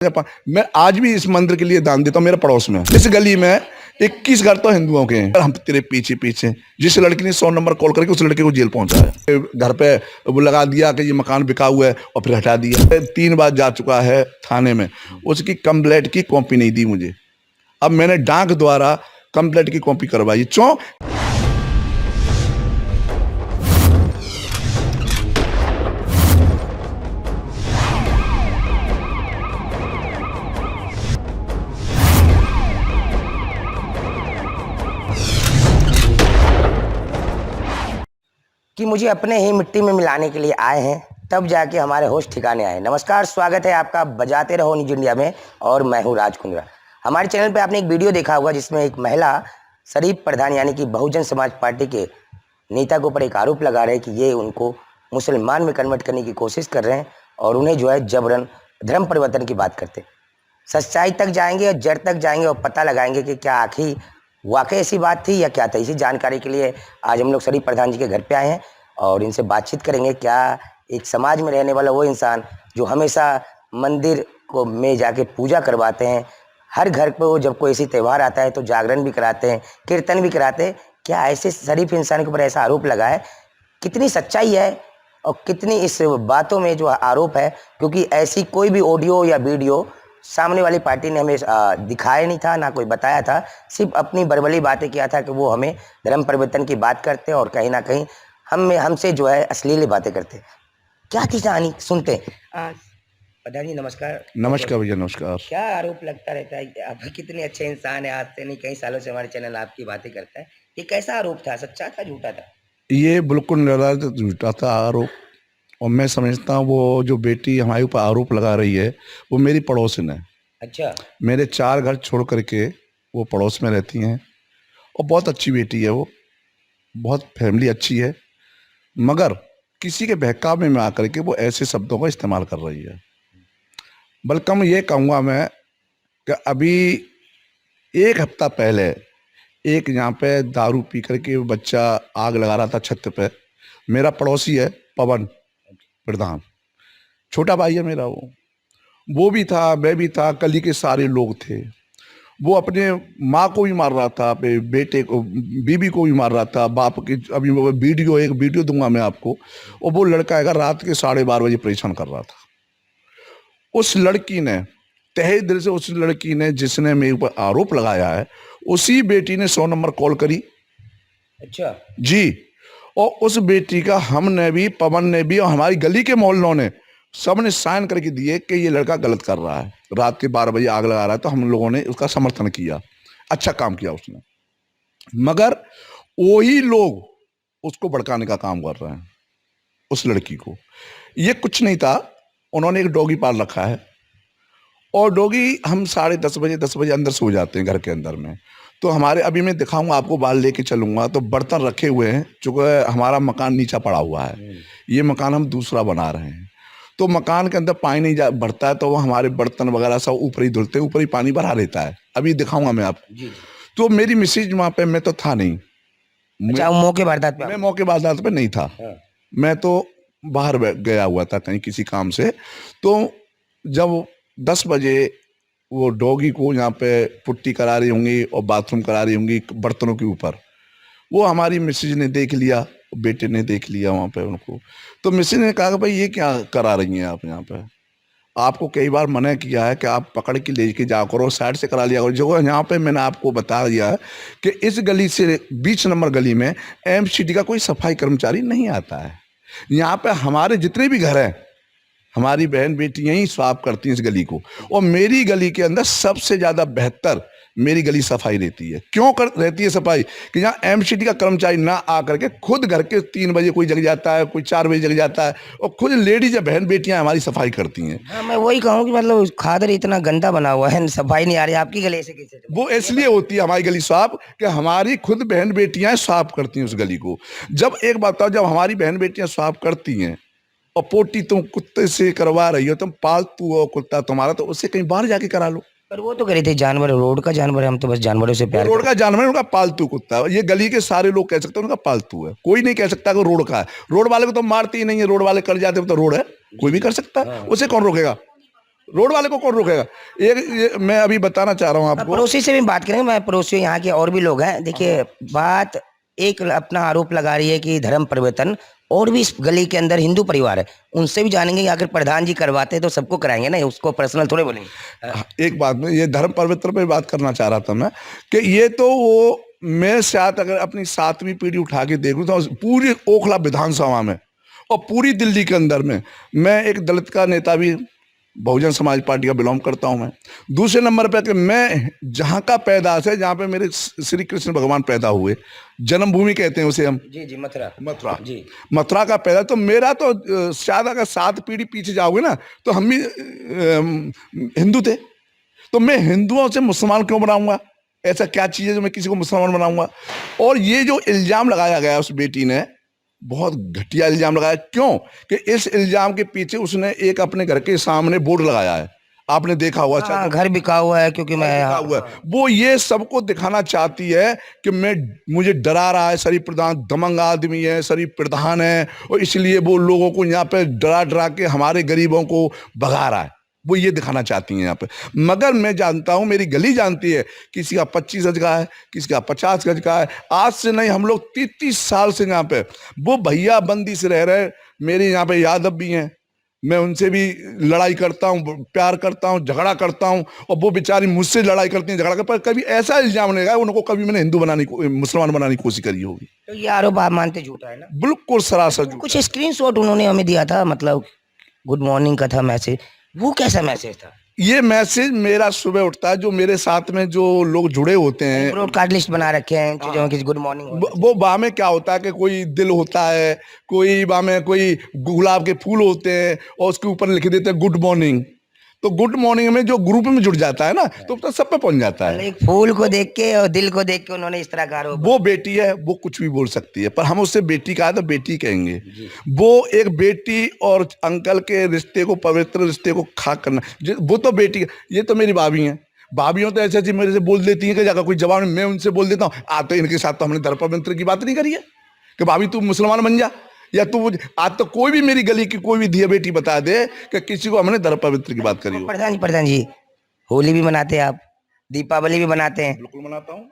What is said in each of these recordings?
मैं आज भी इस मंदिर के लिए दान देता हूँ। मेरे पड़ोस में इस गली में 21 घर तो हिंदुओं के हैं। हम तेरे पीछे पीछे जिस लड़की ने 100 नंबर कॉल करके उस लड़के को जेल पहुंचाया, घर पे वो लगा दिया कि ये मकान बिका हुआ है और फिर हटा दिया। 3 बार जा चुका है थाने में, उसकी कंप्लेंट की कॉपी नहीं दी मुझे। अब मैंने डाक द्वारा कंप्लेंट की कॉपी करवाई। क्यों? कि मुझे अपने ही मिट्टी में मिलाने के लिए आए हैं, तब जाके हमारे होश ठिकाने आए। नमस्कार, स्वागत है आपका बजाते रहो न्यूज इंडिया में और मैं हूं राज कुंद्रा। हमारे चैनल पे आपने एक वीडियो देखा होगा जिसमें एक महिला शरीफ प्रधान यानी कि बहुजन समाज पार्टी के नेता के ऊपर एक आरोप लगा रहे हैं कि ये उनको मुसलमान में कन्वर्ट करने की कोशिश कर रहे हैं और उन्हें जो है जबरन धर्म परिवर्तन की बात करते। सच्चाई तक जाएंगे और जड़ तक जाएंगे और पता लगाएंगे कि क्या आखिर वाकई ऐसी बात थी या क्या था। इसी जानकारी के लिए आज हम लोग शरीफ प्रधान जी के घर पे आए हैं और इनसे बातचीत करेंगे। क्या एक समाज में रहने वाला वो इंसान जो हमेशा मंदिर को में जाके पूजा करवाते हैं, हर घर पे वो जब कोई ऐसी त्यौहार आता है तो जागरण भी कराते हैं, कीर्तन भी कराते हैं, क्या ऐसे शरीफ इंसान के ऊपर ऐसा आरोप लगा है? कितनी सच्चाई है और कितनी इस बातों में जो आरोप है, क्योंकि ऐसी कोई भी ऑडियो या वीडियो सामने वाली पार्टी ने हमें दिखाया नहीं था, ना कोई बताया था। सिर्फ अपनी बरबली बातें किया था कि वो हमें धर्म परिवर्तन की बात करते हैं और कहीं ना कहीं हमसे जो है अश्लील बातें करते हैं। क्या थी कहानी, सुनते हैं। प्रधान जी नमस्कार। नमस्कार भैया, नमस्कार। क्या आरोप लगता रहता है? आप कितने अच्छे इंसान है, आज से नहीं कई सालों से हमारे चैनल आपकी बातें करता है। ये कैसा आरोप था? सच्चा था, झूठा था? ये बिल्कुल निराधार झूठा था आरोप। और मैं समझता हूँ वो जो बेटी हमारे ऊपर आरोप लगा रही है वो मेरी पड़ोसन है। अच्छा। मेरे 4 घर छोड़ करके वो पड़ोस में रहती हैं और बहुत अच्छी बेटी है वो, बहुत फैमिली अच्छी है, मगर किसी के बहकावे में आकर के वो ऐसे शब्दों का इस्तेमाल कर रही है। बल्कि मैं ये कहूँगा मैं कि अभी 1 हफ्ता पहले एक यहाँ पे दारू पी करके बच्चा आग लगा रहा था छत पे। मेरा पड़ोसी है पवन प्रधान, छोटा भाई है मेरा। वो भी था, मैं भी था, गली के सारे लोग थे। वो अपने माँ को भी मार रहा था, अपने बेटे को, बीबी को भी मार रहा था, बाप की। अभी एक वीडियो दूंगा मैं आपको। और वो लड़का आएगा रात के 12:30 बजे परेशान कर रहा था। उस लड़की ने तहे दिल से, उस लड़की ने जिसने मेरे ऊपर आरोप लगाया है, उसी बेटी ने 100 नंबर कॉल करी। अच्छा जी। और उस बेटी का हमने भी, पवन ने भी और हमारी गली के मोहल्लों ने सबने साइन करके दिए कि ये लड़का गलत कर रहा है, रात के 12 बजे आग लगा रहा है। तो हम लोगों ने उसका समर्थन किया, अच्छा काम किया उसने। मगर वही लोग उसको भड़काने का काम कर रहे हैं, उस लड़की को। ये कुछ नहीं था, उन्होंने एक डॉगी पाल रखा है और डॉगी, हम 10:30 बजे अंदर सो जाते हैं घर के अंदर में। तो हमारे, अभी मैं दिखाऊंगा आपको, बाल लेके चलूंगा तो बर्तन रखे हुए हैं, चूंकि हमारा मकान नीचा पड़ा हुआ है, ये मकान हम दूसरा बना रहे हैं। तो मकान के अंदर पानी नहीं भरता है, तो वो हमारे बर्तन वगैरह सब ऊपर ही धुलते हैं, ऊपर ही पानी भरा रहता है। अभी दिखाऊंगा मैं आपको। तो मेरी मिसेज वहां पे, मैं तो था नहीं। अच्छा, मौके वारदात पे? मैं मौके वारदात पे नहीं था। हाँ। मैं तो बाहर गया हुआ था कहीं किसी काम से। तो जब 10 बजे वो डॉगी को यहाँ पे पुट्टी करा रही होंगी और बाथरूम करा रही होंगी बर्तनों के ऊपर, वो हमारी मिसेज ने देख लिया, बेटे ने देख लिया वहाँ पे उनको। तो मिसेज ने कहा कि भाई ये क्या करा रही हैं आप यहाँ पे? आपको कई बार मना किया है कि आप पकड़ के लेके जा करो, साइड से करा लिया करो। जो यहाँ पे मैंने आपको बता दिया है कि इस गली से 20 नंबर गली में एमसीडी का कोई सफाई कर्मचारी नहीं आता है। यहाँ पे हमारे जितने भी घर हैं, हमारी बहन बेटियां ही साफ करती हैं इस गली को। और मेरी गली के अंदर सबसे ज्यादा बेहतर मेरी गली सफाई रहती है। क्यों रहती है सफाई? कि यहाँ एमसीडी का कर्मचारी ना आकर के खुद घर के 3 बजे कोई जग जाता है, कोई 4 बजे जग जाता है, और खुद लेडीज या बहन बेटियां हमारी सफाई करती हैं। हाँ, मैं वही कहूँ कि मतलब खादर इतना गंदा बना हुआ है, सफाई नहीं आ रही आपकी गली से कैसे? वो इसलिए होती है हमारी गली साफ कि हमारी खुद बहन बेटियां साफ करती हैं उस गली को। जब एक बात बताओ, जब हमारी बहन बेटियां साफ करती हैं और पोटी तुम कुत्ते से करवा रही हो, तुम पालतू हो कुत्ता तुम्हारा, तो उससे कहीं बाहर जाके करा लो। पर वो तो कह रहे थे जानवर, रोड का जानवर है, हम तो बस जानवरों से प्यार रोड का जानवर है, उनका पालतू कुत्ता है। ये गली के सारे लोग कह सकते हैं उनका पालतू है, कोई नहीं कह सकता कि रोड का है। रोड वाले को तो मारती ही नहीं है, रोड वाले कर जाते हैं तो रोड है, कोई भी कर सकता है, उसे कौन रोकेगा? रोड वाले को कौन रोकेगा? मैं अभी बताना चाह रहा हूँ आपको। पड़ोसी से भी बात करेंगे, मैं पड़ोसी यहाँ के और भी लोग हैं। देखिए बात एक अपना आरोप लगा रही है कि धर्म परिवर्तन, और भी इस गली के अंदर हिंदू परिवार है, उनसे भी जानेंगे कि अगर प्रधान जी करवाते हैं तो सबको कराएंगे ना, उसको पर्सनल थोड़े बोलेंगे। एक बात में ये धर्म पवित्र पे बात करना चाह रहा था मैं, कि ये तो वो, मैं शायद अगर अपनी 7वीं पीढ़ी उठा के देखूं तो पूरी ओखला विधानसभा में और पूरी दिल्ली के अंदर में मैं एक दलित का नेता भी, बहुजन समाज पार्टी का बिलोंग करता हूं मैं। दूसरे नंबर पे कि मैं जहां का पैदाश है, जहां पे मेरे श्री कृष्ण भगवान पैदा हुए, जन्मभूमि कहते हैं उसे हम। जी जी, मथुरा। मथुरा जी। मथुरा का पैदा, तो मेरा तो शायद अगर 7 पीढ़ी पीछे जाओगे ना तो हम भी हिंदू थे। तो मैं हिंदुओं से मुसलमान क्यों बनाऊंगा? ऐसा क्या चीज़ है जो मैं किसी को मुसलमान बनाऊंगा? और ये जो इल्ज़ाम लगाया गया उस बेटी ने, बहुत घटिया इल्ज़ाम लगाया। क्यों? कि इस इल्ज़ाम के पीछे उसने एक अपने घर के सामने बोर्ड लगाया है, आपने देखा हुआ। हाँ, घर बिका हुआ है क्योंकि मैं बिका हुआ है। वो ये सबको दिखाना चाहती है कि मुझे डरा रहा है, शरीफ प्रधान दमंग आदमी है, शरीफ प्रधान है, और इसलिए वो लोगों को यहाँ पे डरा डरा के हमारे गरीबों को भगा रहा है। वो ये दिखाना चाहती हैं यहाँ पे। मगर मैं जानता हूँ, मेरी गली जानती है, किसी का 25 गज का है, किसी का 50 गज का है। आज से नहीं, हम लोग 30 साल से यहाँ पे वो भैया बंदी से रह रहे। मेरे यहाँ पे यादव भी हैं, मैं उनसे भी लड़ाई करता हूँ, प्यार करता हूँ, झगड़ा करता हूँ, और वो बेचारी मुझसे लड़ाई करती हैं, झगड़ा कर, पर कभी ऐसा इल्जाम नहीं लगाया उनको कभी मैंने हिंदू मुसलमान बनाने की कोशिश करी होगी। तो ये आरोप आप मानते झूठा है ना? बिल्कुल सरासर झूठ। कुछ स्क्रीनशॉट उन्होंने हमें दिया था, मतलब गुड मॉर्निंग का था मैसेज, वो कैसा मैसेज था? ये मैसेज मेरा सुबह उठता है, जो मेरे साथ में जो लोग जुड़े होते हैं, ब्रॉडकास्ट लिस्ट बना रखे हैं चीजों की, गुड मॉर्निंग। वो बा में क्या होता है कि कोई दिल होता है, कोई बा में कोई गुलाब के फूल होते हैं, और उसके ऊपर लिख देते हैं गुड मॉर्निंग। तो गुड मॉर्निंग में जो ग्रुप में जुड़ जाता है ना, तो सब पे पहुंच जाता है। एक फूल को देख के और दिल को देख के उन्होंने इस तरह का आरोप। वो बेटी है, वो कुछ भी बोल सकती है, पर हम उससे बेटी कहा तो बेटी कहेंगे। वो एक बेटी और अंकल के रिश्ते को, पवित्र रिश्ते को खाक करना, वो तो बेटी है। ये तो मेरी भाभी हैं, भाभीियों तो ऐसे ऐसी मेरे से बोल देती हैं कि जाकर कोई जवाब मैं उनसे बोल देता हूँ, तो इनके साथ तो हमने धर्म पवित्र की बात नहीं करी है कि भाभी तू मुसलमान बन जा, या तू आज तो कोई भी मेरी गली की कोई भी धिया बेटी बता दे कि किसी को हमने धर्म पवित्र की बात करी हो। प्रधान जी, होली भी मनाते हैं आप, दीपावली भी मनाते हैं? बिल्कुल मनाता हूँ,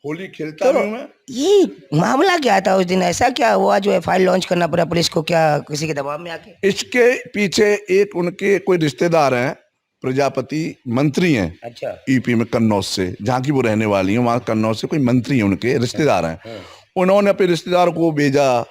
होली खेलता भी हूँ मैं। ये मामला क्या था उस दिन, ऐसा क्या हुआ जो एफआईआर लॉन्च करना पड़ा पुलिस को? क्या किसी के दबाव में आके? इसके पीछे एक उनके कोई रिश्तेदार हैं, प्रजापति मंत्री हैं। अच्छा। यूपी में कन्नौज से, जहाँ की वो रहने वाली हैं, वहाँ कन्नौज से कोई मंत्री हैं, उनके रिश्तेदार हैं। उन्होंने अपने रिश्तेदार को भेजा,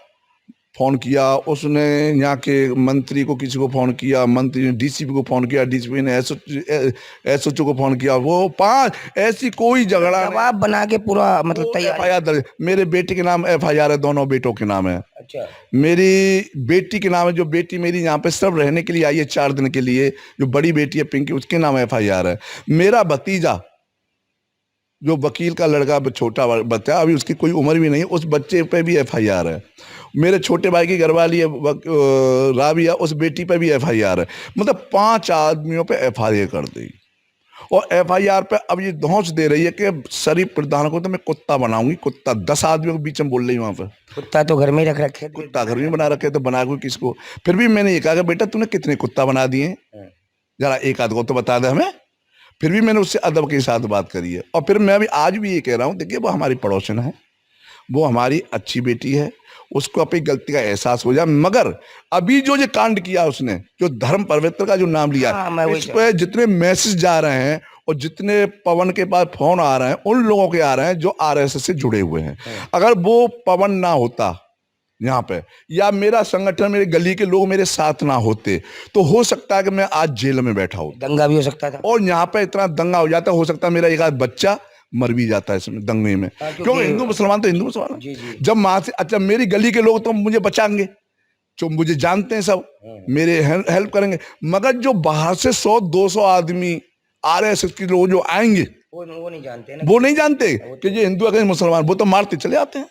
फोन किया, उसने यहाँ के मंत्री को किसी को फोन किया, मंत्री ने डीसीपी को फोन किया, डीसीपी ने एसओचओ को फोन किया। वो 5 ऐसी कोई झगड़ा दबाव बना के पूरा मतलब तैयार। एफआईआर दर्ज, मेरे बेटे के नाम एफआईआर है, दोनों बेटों के नाम है। अच्छा। मेरी बेटी के नाम है, जो बेटी मेरी यहाँ पे सब रहने के लिए आई है 4 दिन के लिए, जो बड़ी बेटी है पिंकी, उसके नाम एफआईआर है। मेरा भतीजा जो वकील का लड़का, छोटा बच्चा, अभी उसकी कोई उम्र भी नहीं, उस बच्चे पे भी एफआईआर है। मेरे छोटे भाई की घरवाली है राबिया, उस बेटी पे भी एफआईआर है। मतलब 5 आदमियों पे एफआईआर कर दी, और एफआईआर पे अब ये धौंस दे रही है कि शरीफ प्रधान को तो मैं कुत्ता बनाऊंगी, कुत्ता। 10 आदमियों के बीच में बोल रही वहां पर। कुत्ता तो घर में ही रख रखे, कुत्ता घर में बना रखे तो बना कोई किसको? फिर भी मैंने ये कहा कि बेटा तूने कितने कुत्ता बना दिए, जरा एक आध को तो बता दे हमें। फिर भी मैंने उससे अदब के साथ बात करी है। और फिर मैं अभी आज भी ये कह रहा हूँ, देखिए वो हमारी पड़ोसन है, वो हमारी अच्छी बेटी है, उसको अपनी गलती का एहसास हो जाए। मगर अभी जो ये कांड किया उसने, जो धर्म पवित्र का जो नाम लिया, इस पे जितने मैसेज जा रहे हैं और जितने पवन के पास फोन आ रहे हैं, उन लोगों के आ रहे हैं जो आरएसएस से जुड़े हुए हैं। अगर वो पवन ना होता यहाँ पे, या मेरा संगठन, मेरे गली के लोग मेरे साथ ना होते, तो हो सकता है कि मैं आज जेल में बैठा हूँ, दंगा भी हो सकता था, और यहाँ पे इतना दंगा हो जाता, हो सकता है मेरा एक आध बच्चा मर भी जाता है इसमें दंगे में। क्यों? हिंदू मुसलमान तो हिंदू मुसलमान। जब वहां से, अच्छा मेरी गली के लोग तो मुझे बचाएंगे, जो मुझे जानते हैं, सब मेरे हेल्प करेंगे। मगर जो बाहर से 100-200 आदमी आरएसएस के लोग जो आएंगे, वो नहीं जानते ना, वो नहीं जानते कि ये हिंदू अगर मुसलमान, वो तो मारते चले आते हैं।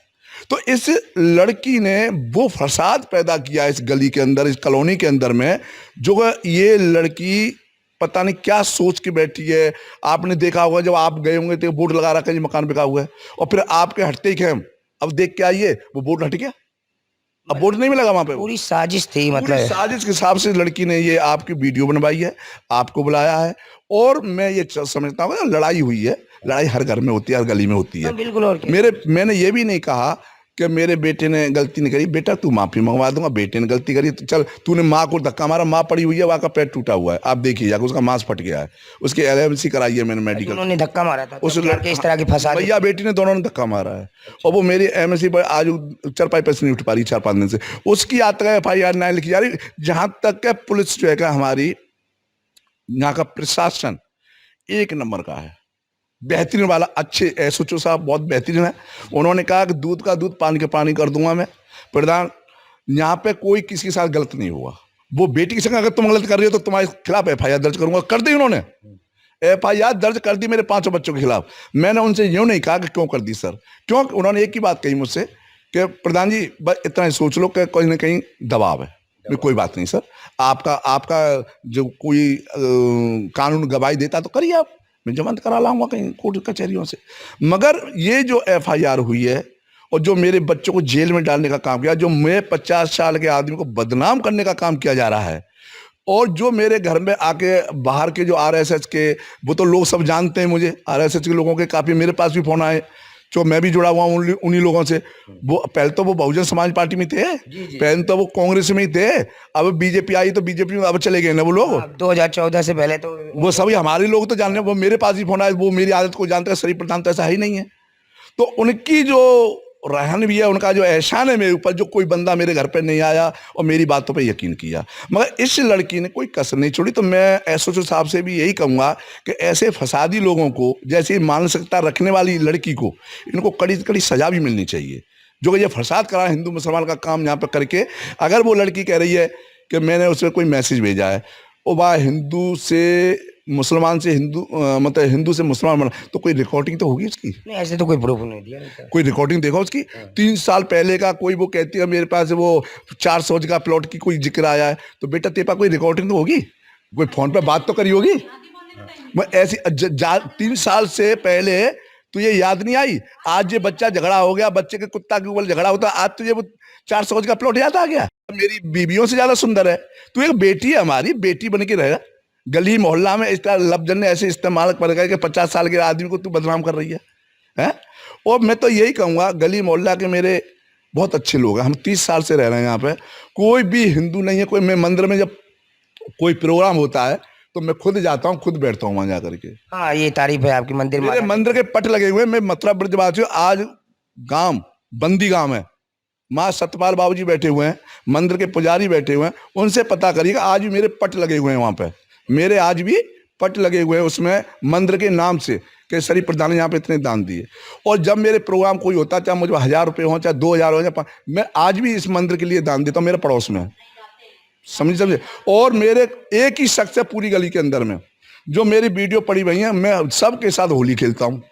तो इस लड़की ने वो फसाद पैदा किया इस गली के अंदर, इस कॉलोनी के अंदर में, जो ये लड़की पता नहीं क्या सोच के बैठी है। आपने देखा होगा जब आप गए होंगे तो बोर्ड लगा रखा है, मकान बिका हुआ है, और फिर आपके हटते ही खेम अब देख के आइए वो बोर्ड हट गया। अब बोर्ड नहीं मिलेगा वहां पे। पूरी साजिश थी पूरी मतलब। साजिश के हिसाब से लड़की ने ये आपकी वीडियो बनवाई है, आपको बुलाया है। और मैं ये समझता हूँ लड़ाई हुई है, लड़ाई हर घर में होती है, हर गली में होती है। हाँ, बिल्कुल। और क्या? मैंने ये भी नहीं कहा कि मेरे बेटे ने गलती नहीं करी। बेटा तू माफी मंगवा दूंगा, बेटे ने गलती करी तो चल, तूने माँ को धक्का मारा, माँ पड़ी हुई है, वहाँ का पेट टूटा हुआ है, आप देखिए जाकर, उसका मांस फट गया है, उसकी LMC कराई है मैंने मेडिकल। उन्होंने धक्का मारा था उस तब जाके इस तरह की फसाद। भैया बेटी ने दोनों ने धक्का मारा है। और वो मेरी MSC पर आज चरपाई पैसे नहीं उठ पा रही 4-5 दिन से। उसकी आज तक FIR नहीं लिखी जा रही। जहां तक है पुलिस जो है का हमारी यहाँ का प्रशासन एक नंबर का है, बेहतरीन वाला, अच्छे SHO साहब बहुत बेहतरीन है। उन्होंने कहा कि दूध का दूध पानी का पानी कर दूंगा मैं प्रधान, यहाँ पे कोई किसी के साथ गलत नहीं हुआ। वो बेटी के संग अगर तुम गलत कर रही हो तो तुम्हारे खिलाफ FIR दर्ज करूंगा। कर दी उन्होंने, FIR दर्ज कर दी मेरे 5 बच्चों के खिलाफ। मैंने उनसे यूं नहीं कहा कि क्यों कर दी सर, क्यों, उन्होंने एक ही बात कही मुझसे कि प्रधान जी बस इतना ही सोच लो कि कहीं ना कहीं दबाव है। मैं कोई बात नहीं सर, आपका जो कोई कानून गवाही देता तो करिए आप, मैं जमानत करा लाऊंगा कहीं कोर्ट कचहरियों से। मगर ये जो FIR हुई है और जो मेरे बच्चों को जेल में डालने का काम किया, जो मैं 50 साल के आदमी को बदनाम करने का काम किया जा रहा है, और जो मेरे घर में आके बाहर के जो RSS के, वो तो लोग सब जानते हैं मुझे, RSS के लोगों के काफ़ी मेरे पास भी फोन आए, जो मैं भी जुड़ा हुआ हूँ उन्हीं लोगों से। वो पहले तो वो बहुजन समाज पार्टी में थे, पहले तो वो कांग्रेस में ही थे, अब बीजेपी आई तो बीजेपी में अब चले गए ना वो लोग। 2014 से पहले तो वो सभी हमारे लोग तो जानते हैं, वो मेरे पास ही फोन आए, वो मेरी आदत को जानते हैं, शरीफ प्रधान तो ऐसा ही नहीं है। तो उनकी जो रहन भी है, उनका जो एहसान है मेरे ऊपर, जो कोई बंदा मेरे घर पे नहीं आया और मेरी बातों पे यकीन किया। मगर इस लड़की ने कोई कसर नहीं छोड़ी। तो मैं SHO साहब से भी यही कहूँगा कि ऐसे फसादी लोगों को, जैसी मानसिकता रखने वाली लड़की को, इनको कड़ी कड़ी सजा भी मिलनी चाहिए। जो ये फसाद करा हिंदू मुसलमान का काम यहाँ पर करके, अगर वो लड़की कह रही है कि मैंने उसमें कोई मैसेज भेजा है, वो वह हिंदू से मुसलमान से हिंदू मतलब हिंदू से मुसलमान बना, तो कोई रिकॉर्डिंग तो होगी उसकी। नहीं, ऐसे तो कोई प्रूफ नहीं दिया। कोई रिकॉर्डिंग देखो उसकी 3 साल पहले का, कोई वो कहती है मेरे पास वो 400 का प्लॉट की कोई जिक्र आया है, तो बेटा तेरे पास कोई रिकॉर्डिंग तो होगी, कोई फोन पे बात तो करी होगी। मैं ऐसी 3 साल से पहले तो ये याद नहीं आई, आज ये बच्चा झगड़ा हो गया, बच्चे के कुत्ता के ऊपर झगड़ा होता, आज तुझे वो 400 का प्लॉट याद आ गया। मेरी बीवियों से ज्यादा सुंदर है तू, एक बेटी है हमारी, बेटी बन के रहेगा। गली मोहल्ला में इस तरह लफ्जन ने ऐसे इस्तेमाल कर गए कि 50 साल के आदमी को तू बदनाम कर रही है, हैं? और मैं तो यही कहूँगा, गली मोहल्ला के मेरे बहुत अच्छे लोग हैं, हम 30 साल से रह रहे हैं यहाँ पे, कोई भी हिंदू नहीं है। कोई, मैं मंदिर में जब कोई प्रोग्राम होता है तो मैं खुद जाता हूँ, खुद बैठता हूँ वहाँ जा करके। हाँ, ये तारीफ है आपकी मंदिर में। मेरे मंदिर के पट लगे हुए हैं। मैं मथुरा ब्रजवासी हूँ, आज गांव बंदी गांव है, माँ सत्यपाल बाबू जी बैठे हुए हैं, मंदिर के पुजारी बैठे हुए हैं, उनसे पता करिएगा, आज भी मेरे पट लगे हुए हैं वहाँ पे, मेरे आज भी पट लगे हुए हैं उसमें मंदिर के नाम से कि शरीफ प्रधान ने यहाँ पे इतने दान दिए। और जब मेरे प्रोग्राम कोई होता, चाहे मुझे 1000 रुपये हो, चाहे 2000 हो, चाहे मैं आज भी इस मंदिर के लिए दान देता हूँ, मेरे पड़ोस में, समझे। और मेरे एक ही शख्स है पूरी गली के अंदर में, जो मेरी वीडियो पड़ी हुई है, मैं सबके साथ होली खेलता हूँ।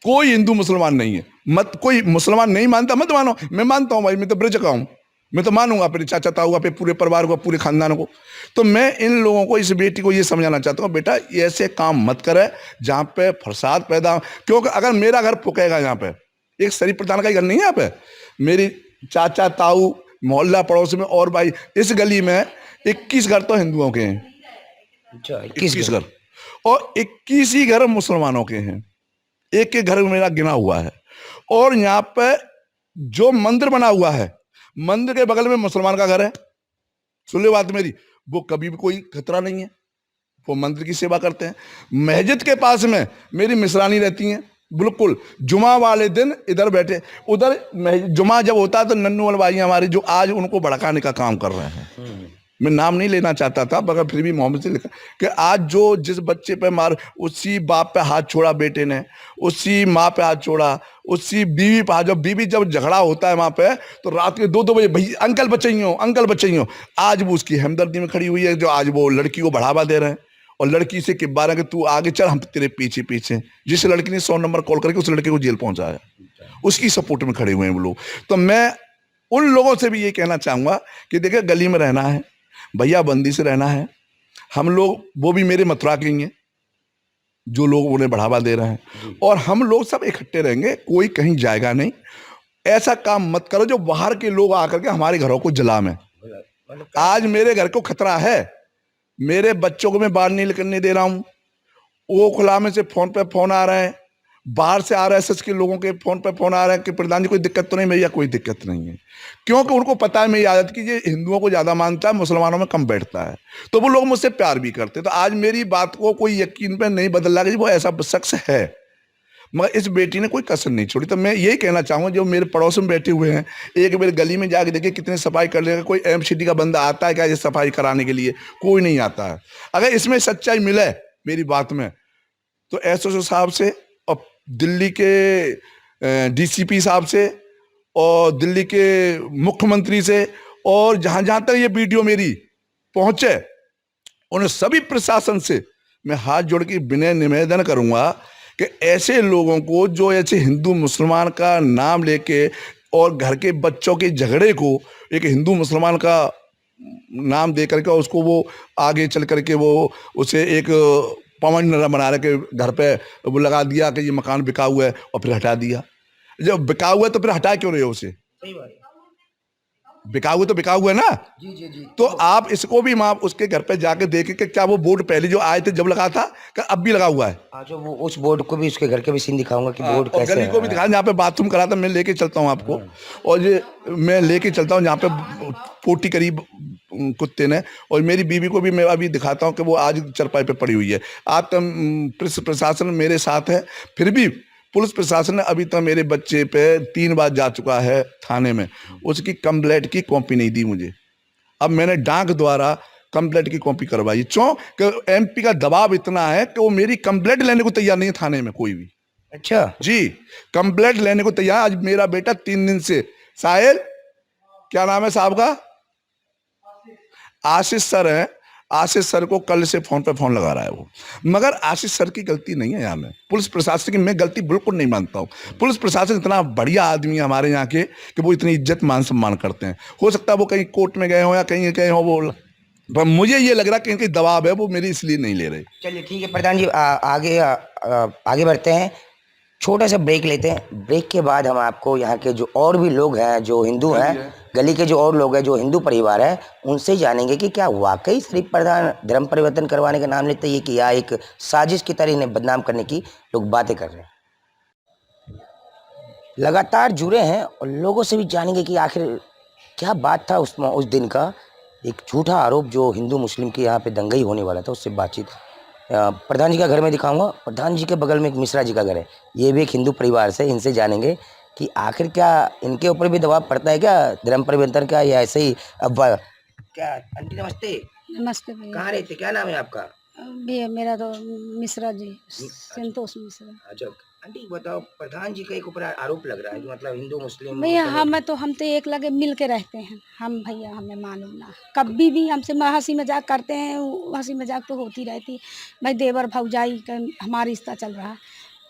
कोई हिंदू मुसलमान नहीं है, मत कोई मुसलमान नहीं मानता मत मानो, मैं मानता हूँ भाई, मैं तो ब्रज का हूँ, मैं तो मानूंगा अपने चाचा ताऊ, अपने पूरे परिवार को, पूरे खानदान को। तो मैं इन लोगों को, इस बेटी को ये समझाना चाहता हूँ, बेटा ये ऐसे काम मत करे जहाँ पे फसाद पैदा, क्योंकि अगर मेरा घर फूकेगा यहाँ पे, एक शरीफ प्रधान का ही घर नहीं है यहाँ पे, मेरी चाचा ताऊ मोहल्ला पड़ोस में, और भाई इस गली में 21 घर तो हिंदुओं के हैं, 21 घर, और 21 ही घर मुसलमानों के हैं, एक एक घर मेरा गिना हुआ है। और यहाँ पे जो मंदिर बना हुआ है, मंदिर के बगल में मुसलमान का घर है, सुन लो बात मेरी, वो कभी भी कोई खतरा नहीं है, वो मंदिर की सेवा करते हैं। मस्जिद के पास में मेरी मिसरानी रहती हैं, बिल्कुल जुमा वाले दिन इधर बैठे, उधर जुमा जब होता है तो नन्नू वाले भाई हमारे, जो आज उनको भड़काने का काम कर रहे हैं, मैं नाम नहीं लेना चाहता था, मगर फिर भी मोहम्मद से लिखा कि आज जो जिस बच्चे पे मार, उसी बाप पे हाथ छोड़ा बेटे ने, उसी माँ पे हाथ छोड़ा, उसी बीवी पे हाथ, जब बीवी जब झगड़ा होता है वहाँ पे, तो रात के 2-2 बजे भैया अंकल बचाइयो, अंकल बचाइयो, आज वो उसकी हमदर्दी में खड़ी हुई है, जो आज वो लड़की को बढ़ावा दे रहे हैं और लड़की से किब्बा रहे कि तू आगे चल, हम तेरे पीछे पीछे। जिस लड़की ने 100 नंबर कॉल करके उस लड़के को जेल पहुंचाया, उसकी सपोर्ट में खड़े हुए हैं वो लोग। तो मैं उन लोगों से भी ये कहना चाहूँगा कि देखिए, गली में रहना है भैया, बंदी से रहना है। हम लोग, वो भी मेरे मथुरा के ही हैं जो लोग उन्हें बढ़ावा दे रहे हैं, और हम लोग सब इकट्ठे रहेंगे, कोई कहीं जाएगा नहीं। ऐसा काम मत करो जो बाहर के लोग आकर के हमारे घरों को जलाएं। आज मेरे घर को खतरा है, मेरे बच्चों को मैं बाहर नहीं निकलने दे रहा हूं। वो खुला में से फोन पे फोन आ रहे हैं, बाहर से आरएसएस के लोगों के फोन पे फोन आ रहे हैं कि प्रधान जी कोई दिक्कत तो नहीं। भैया कोई दिक्कत नहीं है, क्योंकि उनको पता है मेरी आदत की ये हिंदुओं को ज्यादा मानता है, मुसलमानों में कम बैठता है, तो वो लोग मुझसे प्यार भी करते। तो आज मेरी बात को कोई यकीन पे नहीं बदल रहा कि वो ऐसा शख्स है, मगर इस बेटी ने कोई कसर नहीं छोड़ी। तो मैं यही कहना चाहूँगा, जो मेरे पड़ोस में बैठे हुए हैं, एक मेरे गली में जाके देखिए कितने सफाई कर लेगा। कोई एमसीडी का बंदा आता है क्या ये सफाई कराने के लिए? कोई नहीं आता है। अगर इसमें सच्चाई मिले मेरी बात में, तो एसओ साहब से और दिल्ली के डीसीपी साहब से और दिल्ली के मुख्यमंत्री से, और जहाँ जहाँ तक ये वीडियो मेरी पहुँचे उन सभी प्रशासन से मैं हाथ जोड़ के विनय निवेदन करूँगा कि ऐसे लोगों को जो ऐसे हिंदू मुसलमान का नाम लेके और घर के बच्चों के झगड़े को एक हिंदू मुसलमान का नाम दे करके उसको वो आगे चल करके वो उसे एक पवन बना रहे के घर पे वो लगा दिया कि ये मकान बिका हुआ है, और फिर हटा दिया। जब बिका हुआ है तो फिर हटा क्यों रहे हो उसे? सही बात है। बिका हुआ तो बिका हुआ है ना। जी जी जी। तो आप इसको भी आप उसके घर पे जाके देखें कि क्या वो बोर्ड पहले जो आए थे जब लगा था क्या अब भी लगा हुआ है? अच्छा, वो उस बोर्ड को भी, उसके घर के भी सीन दिखाऊंगा कि बोर्ड और कैसे गली है। को भी दिखा, जहाँ पे बाथरूम करा था मैं लेके चलता हूँ आपको, और ये मैं लेके चलता हूँ जहाँ पे पोटी करीब कुत्ते ने, और मेरी बीवी को भी मैं अभी दिखाता हूँ कि वो आज चरपाई पे पड़ी हुई है। आप प्रशासन मेरे साथ है, फिर भी पुलिस प्रशासन ने अभी तक मेरे बच्चे पे 3 बार जा चुका है थाने में, उसकी कंप्लेंट की कॉपी नहीं दी मुझे। अब मैंने डाक द्वारा कंप्लेंट की कॉपी करवाई, क्यों कि एमपी का दबाव इतना है कि वो मेरी कंप्लेंट लेने को तैयार नहीं है थाने में कोई भी। अच्छा जी, कंप्लेंट लेने को तैयार। आज मेरा बेटा 3 दिन से, साहिल क्या नाम है साहब का, आशीष सर है, आशीष सर को कल से फोन पे फोन लगा रहा है वो, मगर आशीष सर की गलती नहीं है यहाँ में, पुलिस प्रशासन की मैं गलती बिल्कुल नहीं मानता हूँ। पुलिस प्रशासन इतना बढ़िया आदमी है हमारे यहाँ के कि वो इतनी इज्जत मान सम्मान करते हैं। हो सकता है वो कहीं कोर्ट में गए हो या कहीं गए हो वो, पर मुझे ये लग रहा है कि इनकी दबाव है, वो मेरी इसलिए नहीं ले रहे। चलिए ठीक है प्रधान जी, आगे बढ़ते हैं, छोटा सा ब्रेक लेते हैं। ब्रेक के बाद हम आपको यहाँ के जो और भी लोग हैं जो हिंदू हैं, गली के जो और लोग हैं जो हिंदू परिवार है, उनसे जानेंगे कि क्या वाकई शरीफ प्रधान धर्म परिवर्तन करवाने का नाम लेते हैं कि या एक साजिश की तरह इन्हें बदनाम करने की लोग बातें कर रहे हैं। लगातार जुड़े हैं और लोगों से भी जानेंगे कि आखिर क्या बात था उस दिन का। एक झूठा आरोप जो हिंदू मुस्लिम के यहाँ पे दंगई होने वाला था, उससे बातचीत। प्रधान जी का घर में दिखाऊंगा। प्रधान जी के बगल में एक मिश्रा जी का घर है, ये भी एक हिंदू परिवार से। इनसे जानेंगे कि आखिर क्या इनके ऊपर भी दबाव पड़ता है क्या धर्म परिवर्तन का, या ऐसे ही। अब क्या आंटी नमस्ते। नमस्ते भैया। कहाँ रहते, क्या नाम है आपका? भैया मेरा तो मिश्रा जी, संतोष मिश्रा। अच्छा आंटी बताओ, प्रधान जी का एक ऊपर आरोप लग रहा है कि मतलब हिंदू मुस्लिम भैया हम तो एक लगे मिल के रहते हैं हम, भैया हमें मालूम ना, कभी भी हमसे हंसी मजाक करते हैं, हंसी मजाक तो होती रहती है भाई, देवर भौजाई का हमारा रिश्ता चल रहा है,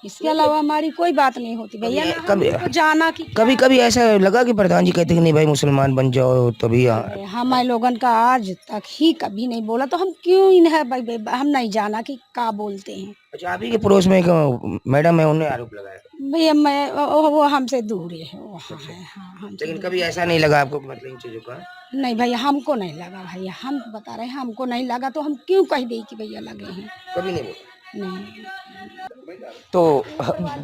इसके अलावा हमारी कोई बात नहीं होती भैया। ना हमको जाना कि कभी कभी ऐसा लगा कि प्रधान जी कहते कि नहीं भाई मुसलमान बन जाओ तभी हमारे लोगन का आज तक ही कभी नहीं बोला, तो हम क्यों इन्हें भाई हम नहीं जाना कि क्या बोलते हैं। अच्छा, आप ही के पड़ोस में एक मैडम है, उन्होंने आरोप लगाया। भैया मैं वो हमसे दूर है, वहाँ है। हाँ, लेकिन कभी ऐसा नहीं लगा आपको मतलब इन चीजों का? नहीं भैया हमको नहीं लगा भैया, हम बता रहे हैं हमको नहीं लगा, तो हम क्यों कह दें कि भैया लगे हैं। कभी नहीं बोला? नहीं। तो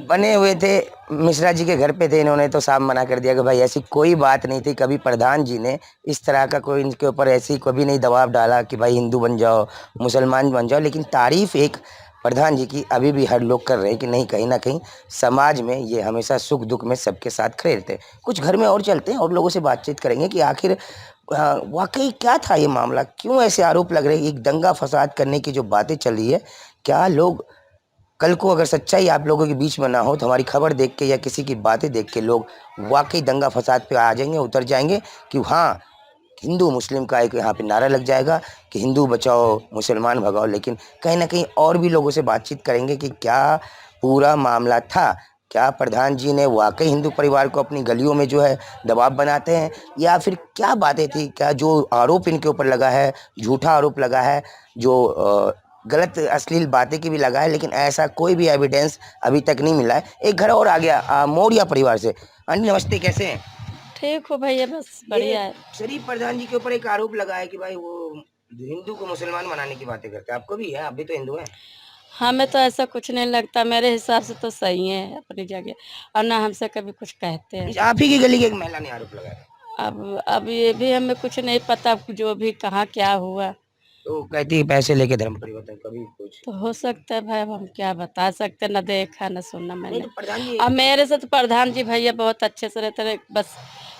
बने हुए थे, मिश्रा जी के घर पे थे, इन्होंने तो साफ मना कर दिया कि भाई ऐसी कोई बात नहीं थी, कभी प्रधान जी ने इस तरह का कोई इनके ऊपर ऐसी कभी नहीं दबाव डाला कि भाई हिंदू बन जाओ मुसलमान बन जाओ। लेकिन तारीफ एक प्रधान जी की अभी भी हर लोग कर रहे हैं कि नहीं, कहीं ना कहीं समाज में ये हमेशा सुख दुख में सबके साथ खड़े रहते हैं। कुछ घर में और चलते हैं और लोगों से बातचीत करेंगे कि आखिर वाकई क्या था ये मामला, क्यों ऐसे आरोप लग रहे हैं। एक दंगा फसाद करने की जो बातें चल रही है, क्या लोग कल को अगर सच्चाई आप लोगों के बीच में ना हो तो हमारी खबर देख के या किसी की बातें देख के लोग वाकई दंगा फसाद पे आ जाएंगे, उतर जाएंगे कि हाँ हिंदू मुस्लिम का एक यहाँ पे नारा लग जाएगा कि हिंदू बचाओ मुसलमान भगाओ। लेकिन कहीं ना कहीं और भी लोगों से बातचीत करेंगे कि क्या पूरा मामला था, क्या प्रधान जी ने वाकई हिंदू परिवार को अपनी गलियों में जो है दबाव बनाते हैं, या फिर क्या बातें थी, क्या जो आरोप इनके ऊपर लगा है झूठा आरोप लगा है, जो गलत अश्लील बातें की भी लगा है, लेकिन ऐसा कोई भी एविडेंस अभी तक नहीं मिला है। एक घर और आ गया मौर्य परिवार से। आंटी नमस्ते, कैसे हैं? ठीक हो भैया, बस बढ़िया है। शरीफ प्रधान जी के ऊपर एक आरोप लगा है कि भाई वो हिंदू को मुसलमान बनाने की बातें करते हैं। आपको भी है, आप भी तो हिंदू हैं। हमें तो ऐसा कुछ नहीं लगता, मेरे हिसाब से तो सही है अपनी जगह, और ना हमसे कभी कुछ कहते हैं। आप ही की गली की एक महिला ने आरोप लगाया, अब ये भी हमें कुछ नहीं पता, जो भी कहाँ क्या हुआ। तो कहती है पैसे लेके धर्म परिवर्तन, कभी कुछ। तो हो सकता है भाई, अब हम क्या बता सकते, न देखा न सुना नहीं मैंने। तो प्रधान जी अब मेरे से तो प्रधान जी भैया बहुत अच्छे से रहते रहे, बस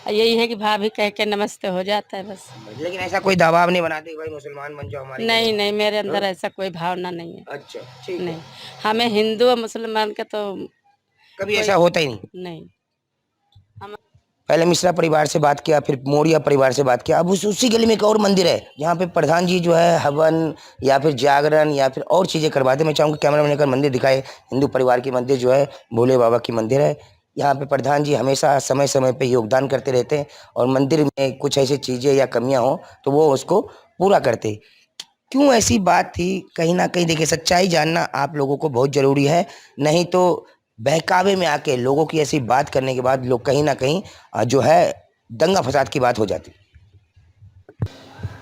यही है कि भाभी कह के नमस्ते हो जाता है बस। लेकिन ऐसा कोई दबाव नहीं बनाते कि भाई मुसलमान बन जाओ हमारे। नहीं नहीं, मेरे अंदर ऐसा कोई भावना नहीं है। अच्छा ठीक है। नहीं, हमें हिंदू और मुसलमान का तो कभी ऐसा होता ही नहीं। नहीं। पहले मिश्रा परिवार से बात किया, फिर मौर्य परिवार से बात किया। अब उसी गली में एक और मंदिर है जहाँ पे प्रधान जी जो है हवन या फिर जागरण या फिर और चीज़ें करवाते। मैं चाहूँगा कैमरा मैन मंदिर दिखाए। हिंदू परिवार की मंदिर जो है भोले बाबा की मंदिर है। यहाँ पे प्रधान जी हमेशा समय समय पे योगदान करते रहते हैं, और मंदिर में कुछ ऐसी चीज़ें या कमियाँ हो तो वो उसको पूरा करते। क्यों ऐसी बात थी, कहीं ना कहीं देखिए सच्चाई जानना आप लोगों को बहुत ज़रूरी है। नहीं तो बहकावे में आके लोगों की ऐसी बात करने के बाद लोग कहीं ना कहीं जो है दंगा फसाद की बात हो जाती।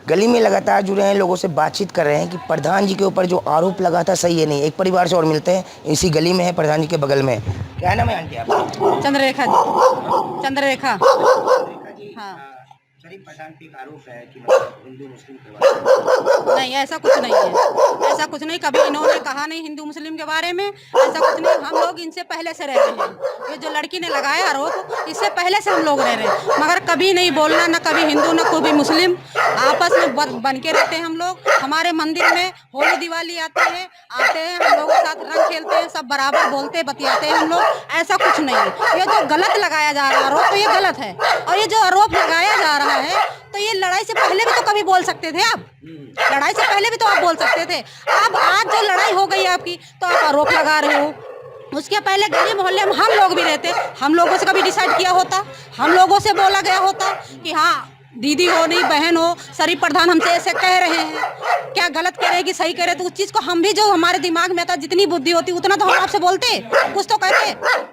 गली में लगातार जुड़े हैं, लोगों से बातचीत कर रहे हैं कि प्रधान जी के ऊपर जो आरोप लगा था सही है नहीं। एक परिवार से और मिलते हैं, इसी गली में है, प्रधान जी के बगल में। क्या नाम है आंटी आपका? चंद्ररेखा जी, चंद्ररेखा। हाँ, शरीफ प्रधान पे एक आरोप है कि हिंदू मुस्लिम करवा। नहीं ऐसा कुछ नहीं है, ऐसा कुछ नहीं। कभी इन्होंने कहा नहीं हिंदू मुस्लिम के बारे में, ऐसा कुछ नहीं। हम लोग इनसे पहले से रह रहे हैं। ये जो लड़की ने लगाया आरोप, इससे पहले से हम लोग रह रहे हैं, मगर कभी नहीं बोलना, न कभी हिंदू न कभी मुस्लिम, आपस में बन के रहते हैं हम लोग। हमारे मंदिर में होली दिवाली आते हैं हम लोगों के साथ रंग खेलते हैं, सब बराबर बोलते बतियाते हैं हम लोग। ऐसा कुछ नहीं है। ये जो गलत लगाया जा रहा है आरोप, तो ये गलत है। और ये जो आरोप लगाया जा रहा है तो ये लड़ाई से पहले भी तो कभी बोल सकते थे आप। लड़ाई से पहले भी तो आप बोल सकते थे। अब आज जो लड़ाई हो गई आपकी, तो आप आरोप लगा रहे हो। उसके पहले गली मोहल्ले में हम लोग भी रहते, हम लोगों से कभी डिसाइड किया होता, हम लोगों से बोला गया होता कि हाँ दीदी हो नहीं बहन हो, शरीफ प्रधान हमसे ऐसे कह रहे हैं, क्या गलत कह रहे हैं कि सही कह रहे, तो उस चीज़ को हम भी जो हमारे दिमाग में था, जितनी बुद्धि होती उतना तो हम आपसे बोलते, कुछ तो कहते।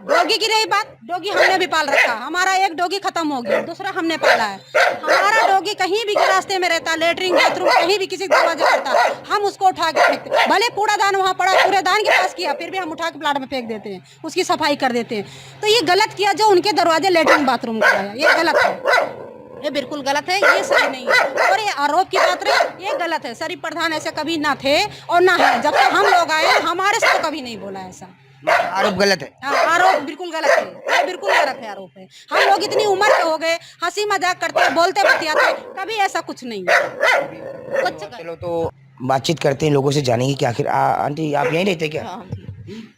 डॉगी की रही बात, डॉगी हमने भी पाल रखा, हमारा एक डॉगी खत्म हो गया, दूसरा हमने पाला है। हमारा डॉगी कहीं भी रास्ते में रहता, लेटरिन बाथरूम कहीं भी किसी दरवाजे करता, हम उसको उठा के फेंकते। भले कूड़ादान वहाँ पड़ा, कूड़ेदान के पास किया, फिर भी हम उठा के प्लाट में फेंक देते हैं, उसकी सफाई कर देते हैं। तो ये गलत किया जो उनके दरवाजे लेटरिन बाथरूम कराया, ये गलत है, ये बिल्कुल गलत है, ये सही नहीं है। और ये आरोप की बात रही, ये गलत है। शरीफ प्रधान ऐसे कभी ना थे और ना है, जब तक हम लोग आए हमारे से तो कभी नहीं बोला ऐसा। आरोप गलत है। हाँ, आरोप बिल्कुल गलत है, ये बिल्कुल गलत है आरोप है। हम लोग इतनी उम्र के हो गए, हंसी मजाक करते बोलते बतियाते, कभी ऐसा कुछ नहीं है। चलो तो बातचीत करते हैं, लोगों से जानेंगे कि आखिर आंटी आप यहीं रहते क्या? हाँ,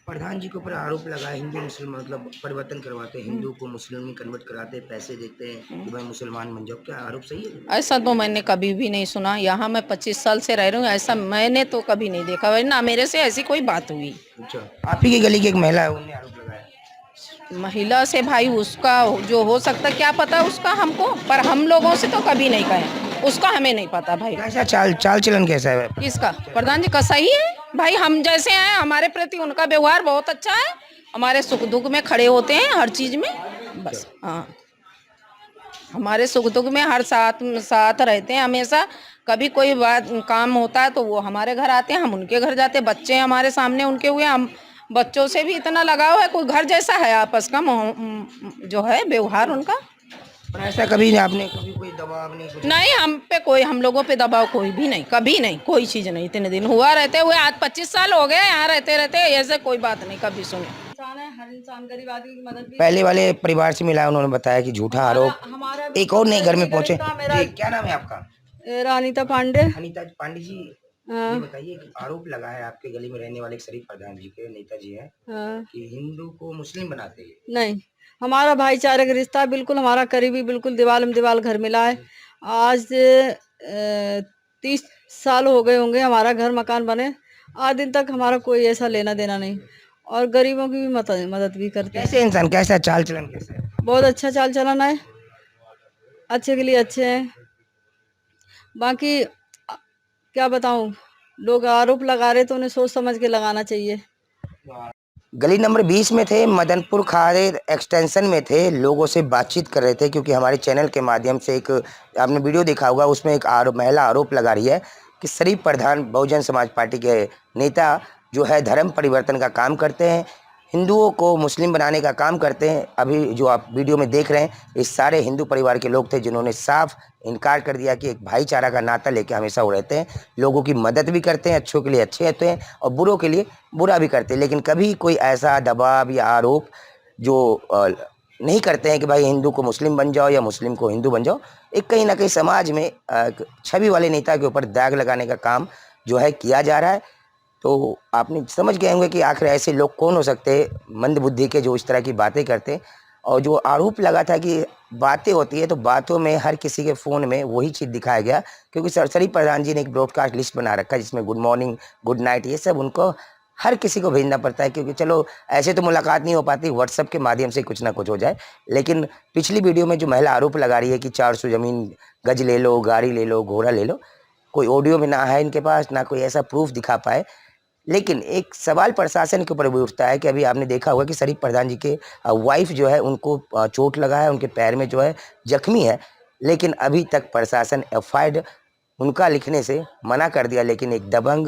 प्रधान जी के ऊपर आरोप लगा है हिंदू मुस्लिम मतलब परिवर्तन करवाते हैं, हिंदू को मुस्लिम में कन्वर्ट कराते हैं, पैसे देते हैं कि भाई मुसलमान बन जाओ। क्या आरोप सही है? ऐसा तो मैंने कभी भी नहीं सुना। यहाँ मैं 25 साल से रह रही हूँ, ऐसा मैंने तो कभी नहीं देखा, वरना मेरे से ऐसी कोई बात हुई। अच्छा, आप ही की गली की एक महिला है, उन्होंने आरोप लगाया। महिला से भाई उसका जो हो सकता क्या पता उसका हमको, पर हम लोगों से तो कभी नहीं कहे, उसका हमें नहीं पता भाई। कैसा चाल चलन कैसा है? किसका? प्रधान जी का सही है भाई, हम जैसे हैं हमारे प्रति उनका व्यवहार बहुत अच्छा है, हमारे सुख दुख में खड़े होते हैं हर चीज में, बस। हाँ, हमारे सुख दुख में हर साथ रहते हैं हमेशा। कभी कोई बात काम होता है तो वो हमारे घर आते हैं, हम उनके घर जाते हैं। बच्चे हमारे सामने उनके हुए, हम बच्चों से भी इतना लगाव है, कोई घर जैसा है आपस का जो है व्यवहार उनका। पर ऐसा कभी आपने कभी कोई दबाव नहीं कुछ? नहीं, हम पे कोई, हम लोगों पे दबाव कोई भी नहीं, कभी नहीं, कोई चीज नहीं। इतने दिन हुआ रहते हुए आज 25 साल हो गए यहाँ रहते रहते, ऐसे कोई बात नहीं कभी सुने। हर इंसान गरीब आदमी की मदद भी। पहले वाले परिवार से मिला, उन्होंने बताया कि झूठा आरोप। एक और नए घर में पहुंचे जी, क्या नाम है आपका? अनीता पांडे। अनीता पांडे जी, ये बताइए कि आरोप लगा है आपके गली में रहने वाले शरीफ प्रधान जी के नेताजी हैं कि हिंदू को मुस्लिम बनाते हैं। नहीं, हमारा भाईचारे का रिश्ता बिल्कुल, हमारा करीबी बिल्कुल दीवाल में दीवाल घर मिला है। आज 30 साल हो गए होंगे हमारा घर मकान बने, आज दिन तक हमारा कोई ऐसा लेना देना नहीं, और गरीबों की भी मदद भी करते हैं। कैसे इंसान, कैसा चाल चलन कैसा है? बहुत अच्छा चाल चलन है, अच्छे के लिए अच्छे हैं। बाकी क्या बताऊं, लोग आरोप लगा रहे तो उन्हें सोच समझ के लगाना चाहिए। गली नंबर 20 में थे, मदनपुर खारे एक्सटेंशन में थे, लोगों से बातचीत कर रहे थे क्योंकि हमारे चैनल के माध्यम से एक आपने वीडियो देखा होगा, उसमें एक महिला आरोप लगा रही है कि शरीफ प्रधान बहुजन समाज पार्टी के नेता जो है धर्म परिवर्तन का काम करते हैं, हिंदुओं को मुस्लिम बनाने का काम करते हैं। अभी जो आप वीडियो में देख रहे हैं, इस सारे हिंदू परिवार के लोग थे जिन्होंने साफ इनकार कर दिया कि एक भाईचारा का नाता लेके हमेशा वो रहते हैं, लोगों की मदद भी करते हैं, अच्छों के लिए अच्छे रहते हैं और बुरों के लिए बुरा भी करते हैं। लेकिन कभी कोई ऐसा दबाव या आरोप जो नहीं करते हैं कि भाई हिंदू को मुस्लिम बन जाओ या मुस्लिम को हिंदू बन जाओ। एक कहीं ना कहीं समाज में छवि वाले नेता के ऊपर दाग लगाने का काम जो है किया जा रहा है। तो आपने समझ गए होंगे कि आखिर ऐसे लोग कौन हो सकते हैं मंद बुद्धि के जो इस तरह की बातें करते हैं। और जो आरोप लगा था कि बातें होती है तो बातों में हर किसी के फ़ोन में वही चीज़ दिखाया गया, क्योंकि शरीफ प्रधान जी ने एक ब्रॉडकास्ट लिस्ट बना रखा है जिसमें गुड मॉर्निंग, गुड नाइट, ये सब उनको हर किसी को भेजना पड़ता है, क्योंकि चलो ऐसे तो मुलाकात नहीं हो पाती, व्हाट्सएप के माध्यम से कुछ ना कुछ हो जाए। लेकिन पिछली वीडियो में जो महिला आरोप लगा रही है कि 400 ज़मीन गज ले लो, गाड़ी ले लो, घोड़ा ले लो, कोई ऑडियो में ना है इनके पास, ना कोई ऐसा प्रूफ दिखा पाए। लेकिन एक सवाल प्रशासन के ऊपर भी उठता है कि अभी आपने देखा होगा कि शरीफ प्रधान जी के वाइफ जो है उनको चोट लगा है, उनके पैर में जो है जख्मी है, लेकिन अभी तक प्रशासन एफआईआर उनका लिखने से मना कर दिया। लेकिन एक दबंग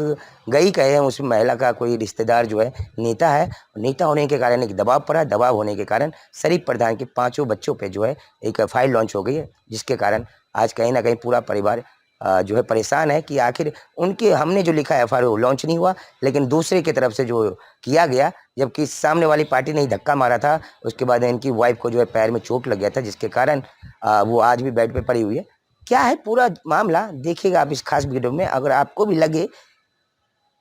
गई कहे हैं, उस महिला का कोई रिश्तेदार जो है नेता है, नेता होने के कारण एक दबाव पड़ा, दबाव होने के कारण शरीफ प्रधान के 5 बच्चों पे जो है एक एफआईआर लॉन्च हो गई है, जिसके कारण आज कहीं ना कहीं पूरा परिवार जो है परेशान है कि आखिर उनके हमने जो लिखा है एफआईआर वो लॉन्च नहीं हुआ, लेकिन दूसरे की तरफ से जो किया गया, जबकि सामने वाली पार्टी ने ही धक्का मारा था, उसके बाद इनकी वाइफ को जो है पैर में चोट लग गया था, जिसके कारण वो आज भी बेड पे पड़ी हुई है। क्या है पूरा मामला देखिएगा आप इस खास वीडियो में। अगर आपको भी लगे,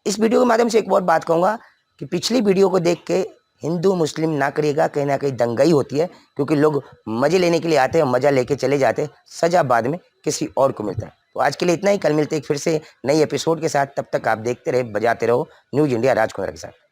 इस वीडियो के माध्यम से एक और बात कहूँगा कि पिछली वीडियो को देख के हिंदू मुस्लिम ना करिएगा, कहीं ना कहीं दंगाई होती है, क्योंकि लोग मज़े लेने के लिए आते हैं, मज़ा लेके चले जाते हैं, सज़ा बाद में किसी और को मिलता है। तो आज के लिए इतना ही, कल मिलते हैं फिर से नई एपिसोड के साथ। तब तक आप देखते रहे, बजाते रहो न्यूज़ इंडिया राज कुंद्रा के साथ।